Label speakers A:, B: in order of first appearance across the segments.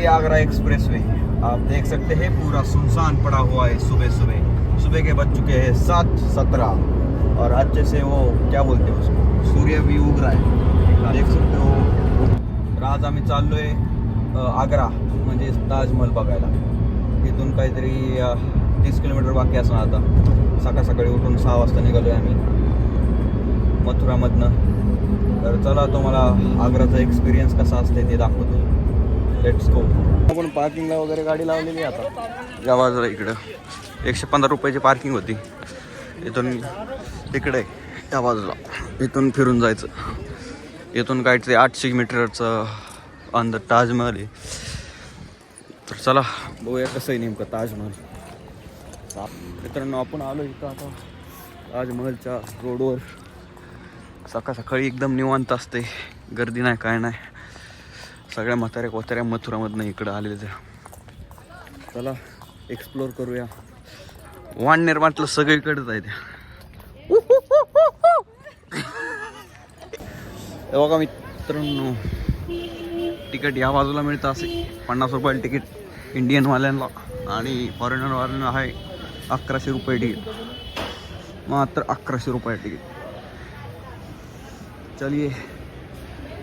A: ये Agra express way. आप देख सकते हैं पूरा सुनसान पड़ा हुआ है। सुबह के बज चुके हैं 7:17 और अच्छे से वो क्या बोलते हैं उसको, सूर्य भी उग रहा है, देख सकते हो। तर आज आम्ही चाललोय आग्रा म्हणजे ताजमहल बघायला। इथून काहीतरी 30 किलोमीटर बाकी असं आता। सकाळी उठून 6 वाजता निघालोय आम्ही मथुरामधनं। तर चला तुम्हाला आग्राचा एक्सपिरियन्स कसा असते ते दाखवतो। Let's go. आपण पार्किंगला वगैरे गाडी लावलेली आता या बाजूला। इकडं 115 रुपयाची पार्किंग होती। इथून तिकडे या बाजूला इथून फिरून जायचं। इथून काहीतरी 800 मीटरचं अंदर ताजमहल आहे। तर चला बघूया कसं आहे नेमकं ताजमहल। मित्रांनो आपण आलो इथं आता ताजमहलच्या रोडवर। सकाळी एकदम निवांत असते, गर्दी नाही काय नाही। सगळ्या म्हाताऱ्या मथुरामधनं इकडं आलेले त्या। चला एक्सप्लोर करूया। वाण निर्माणलं सगळीकडेच आहे त्या। बघा मित्रांनो, तिकीट या बाजूला मिळतं असे 50 रुपयाला तिकीट इंडियनवाल्यांना आणि फॉरेनरवाल्यांना आहे 1100 रुपये तिकीट, मात्र 1100 रुपये तिकीट। चलिए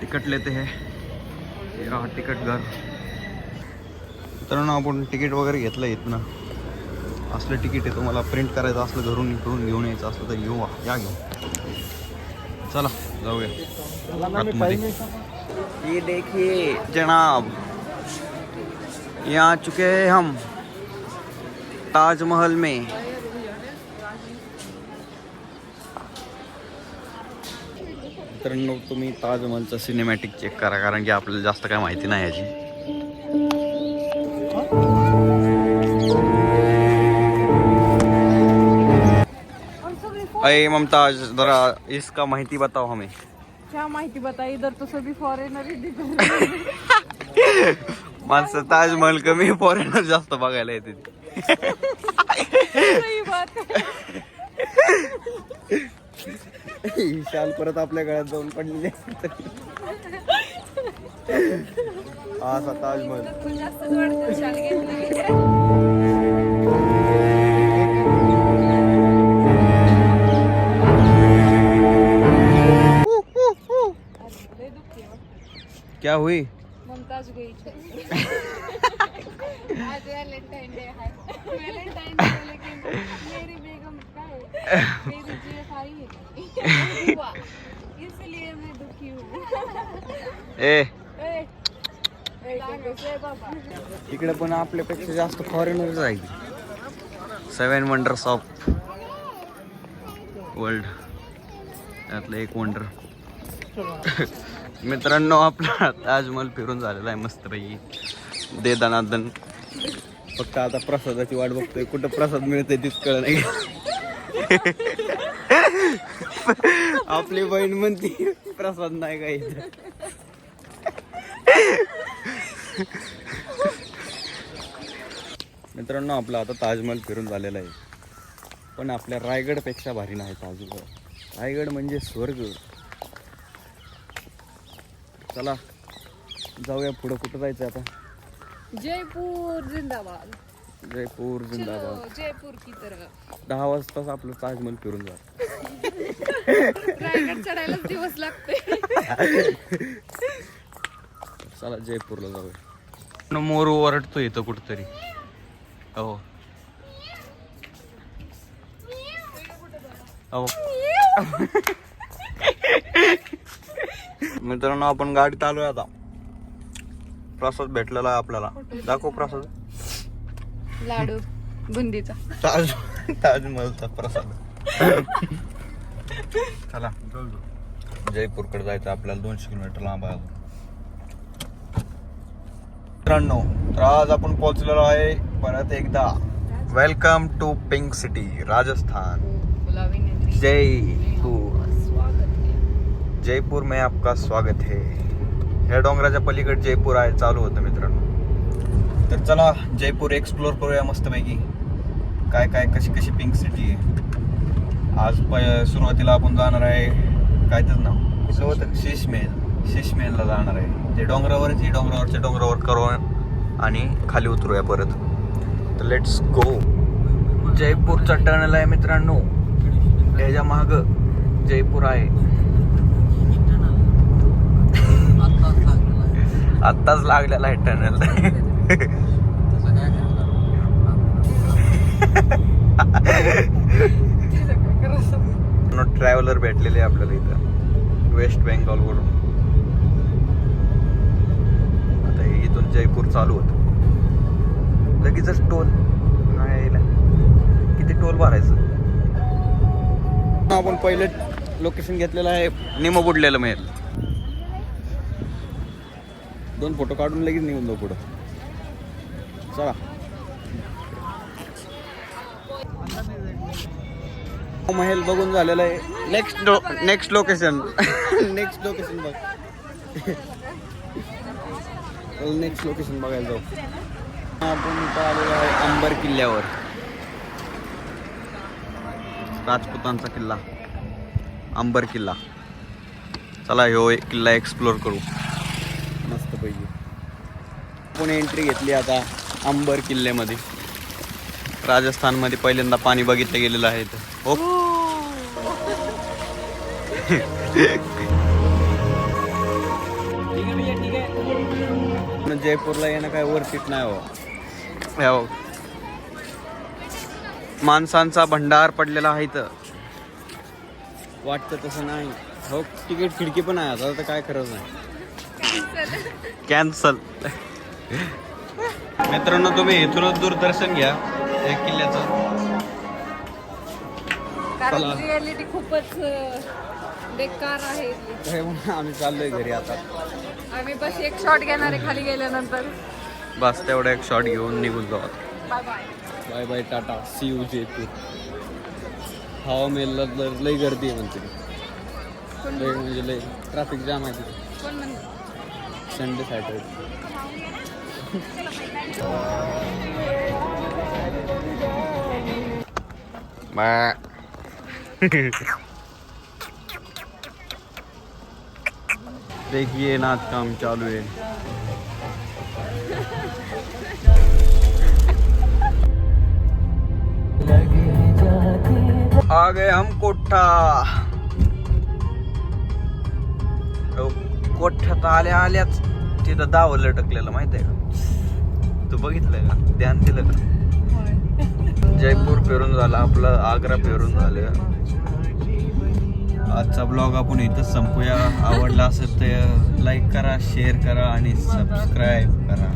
A: टिकट लेते हैं। ये रहा टिकट घर। मित्रांनो आपण तिकीट वगैरे घेतलं इथनं। असलं तिकीट आहे, तुम्हाला प्रिंट करायचं असलं घरून इकडून घेऊन यायचं असलं तर घेऊ या घेऊ। चला जाऊया आतमध्ये। ये देखिए जनाब, यहाँ चुके हैं हम ताजमहल में। मित्रांनो तुम्ही ताजमहलचं सिनेमॅटिक चेक करा, कारण की आपल्याला जास्त काय माहिती नाही याची। अरे मुमताज जरा इसका माहिती बताओ हमें।
B: क्या माहिती बताई, इधर तो सभी फॉरेनर ही दिख रहे
A: माणसं ताजमहल कमी, फॉरेनर जास्त बघायला येते।
B: सही बात
A: ही शाल परत आपल्या गळ्यात जाऊन पडलेली आहे। हा असा ताजमहल। क्या हुई?
B: मुमताज गई थी। आज वैलेंटाइन डे है। वैलेंटाइन डे लेकिन मेरी बेगम का है, मेरी जीएफ आई है इसलिए मैं दुखी हूँ।
A: इकडे पण आपल्यापेक्षा जास्त फॉरेनर्स आहेत। 7 वंडर्स ऑफ वर्ल्ड यातलं एक वंडर। मित्रांनो आपला ताजमहल फिरून झालेला आहे मस्तपैकी दे दनादन। फक्त आता प्रसादाची वाट बघतोय, कुठं प्रसाद मिळते तीच कळ नाही। आपली बहीण म्हणती प्रसाद नाही काही। मित्रांनो आपला आता ताजमहल फिरून झालेला आहे, पण आपल्या रायगडपेक्षा भारी नाही ताजमहल। रायगड म्हणजे स्वर्ग। चला जाऊया पुढं। कुठं जायचं आता?
B: जयपुर जिंदाबाद।
A: जयपूर जिंदाबाद।
B: चलो, जयपुर की तरफ
A: 10 वाजताच आपलं ताजमहल फिरून जा।
B: रायगड चढायलाच दिवस लागते।
A: चला जयपूरला जाऊया। मोरू ओरडतो इथं कुठतरी। हो हो मित्रांनो आपण गाडीत आलोय आता। प्रसाद भेटलेला आहे आपल्याला। दाखव प्रसाद।
B: लाडू बुंदीचा
A: ताजमहलचा प्रसाद। चला जयपूरकडे जायचं आपल्याला, 200 किलोमीटर लांब आहे मित्रांनो। तर आज आपण पोहोचलेलो आहे परत एकदा। Welcome to pink city Rajasthan. Jaipur में आपका स्वागत है। ह्या डोंगराच्या पलीकडे जयपूर आहे चालू होतं मित्रांनो। तर चला जयपूर एक्सप्लोर करूया मस्तपैकी। काय काय कशी कशी पिंक सिटी आहे। आज सुरुवातीला आपण जाणार आहे, काय त्याचं नाव कुठलं होतं, शीश महलला जाणार आहे। ते डोंगरावरच, डोंगरावरच्या डोंगरावर करून आणि खाली उतरूया परत. तर लेट्स गो. जयपूरचा टर्नल आहे मित्रांनो. त्याच्या माग जयपूर आहे. आत्ताच लागलेला आहे टर्नल. ट्रॅव्हलर भेटलेले आपल्याला इथं वेस्ट बेंगॉल वरून. आता हे इथून जयपूर चालू होत. लगेचच टोल किती टोल भरायचं. आपण पहिले लोकेशन घेतलेलं आहे निम बुडलेलं मेल. 2 फोटो काढून लगेच निघून जाऊ पुढं. चला. महल बघून झालेला आहे. नेक्स्ट लोकेशन नेक्स्ट लोकेशन बघ. नेक्स्ट लोकेशन बघायला जाऊ. आपण आलेलो आहे अंबर किल्ल्यावर. राजपुतांचा किल्ला अंबर किल्ला. चला ह्यो किल्ला एक्सप्लोर करू मस्त पैकी. आपण एंट्री घेतली आता अंबर किल्ल्यामध्ये. राजस्थानमध्ये पहिल्यांदा पाणी बघितलं गेलेलं आहे. हो जयपूरला येणं काय वर्थित नाही हो. माणसांचा भंडार पडलेला आहे इथं. वाटतं तसं नाही हो. तिकीट खिडकी पण आहे आता तर काय खरंच नाही. कॅन्सल. मित्रांनो तुम्ही इथूनच दूरदर्शन घ्या एक किल्ल्याचं.
B: कारण रिअलिटी खूपच बेकार आहे.
A: आम्ही चाललोय घरी आता.
B: आम्ही बस एक शॉट घेणार आहे खाली गेल्यानंतर.
A: बस तेवढा एक शॉट घेऊन निघून जाऊ.
B: Bye bye.
A: Bye bye tata see you Jaipur. हवा मेलला लई गर्दी आहे म्हणते. लई म्हणजे लई ट्रॅफिक जाम आहे तिथे.
B: कोण म्हणतो?
A: Sunday Saturday. बाय. देखिए नाच काम चालू है. आ गए हम कोठा. कोठ्यात आल्याच तिथं दाव लटकलेलं माहित आहे का? तू बघितलंय का? ध्यान दिलं का? जयपूर फिरून झालं आपलं. आग्रा फिरून झालं. आजचा ब्लॉग आपण इथंच संपूया. आवडला असेल तर लाईक करा, शेअर करा आणि सबस्क्राईब करा.